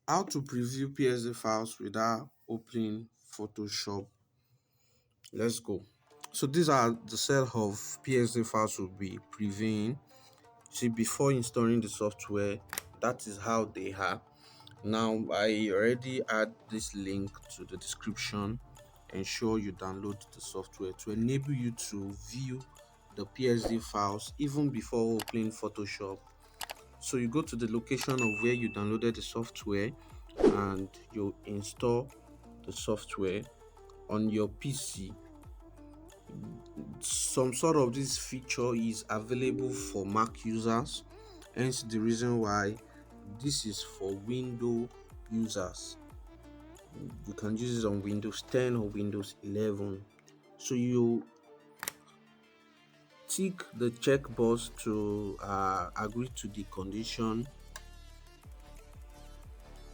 How to preview PSD files without opening Photoshop. Let's go. So these are the set of PSD files we'll be previewing. See, before installing the software, that is how they are. Now I already add this link to the description. Ensure you download the software to enable you to view the PSD files even before opening Photoshop. So you go to the location of where you downloaded the software and you install the software on your PC. Some sort of this feature is available for Mac users, hence the reason why this is for Windows users. You can use it on Windows 10 or Windows 11. So you tick the checkbox to agree to the condition.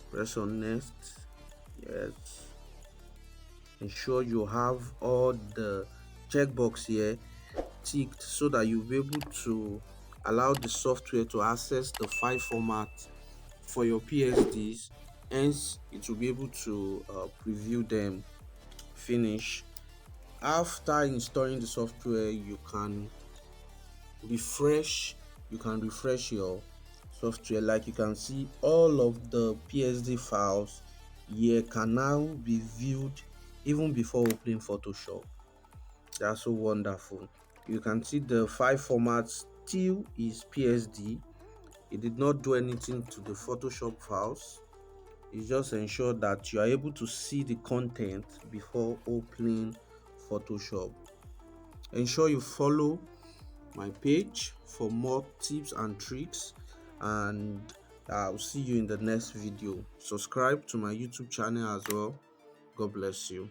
Press on next. Yes. Ensure you have all the checkbox here ticked so that you'll be able to allow the software to access the file format for your PSDs. Hence, it will be able to preview them. Finish. After installing the software, refresh. You can refresh your software. Like you can see, all of the PSD files here can now be viewed even before opening Photoshop. That's so wonderful. You can see the file format still is PSD. It did not do anything to the Photoshop files. It just ensured that you are able to see the content before opening Photoshop. Ensure you follow my page for more tips and tricks, and I'll see you in the next video. Subscribe to my YouTube channel as well. God bless you.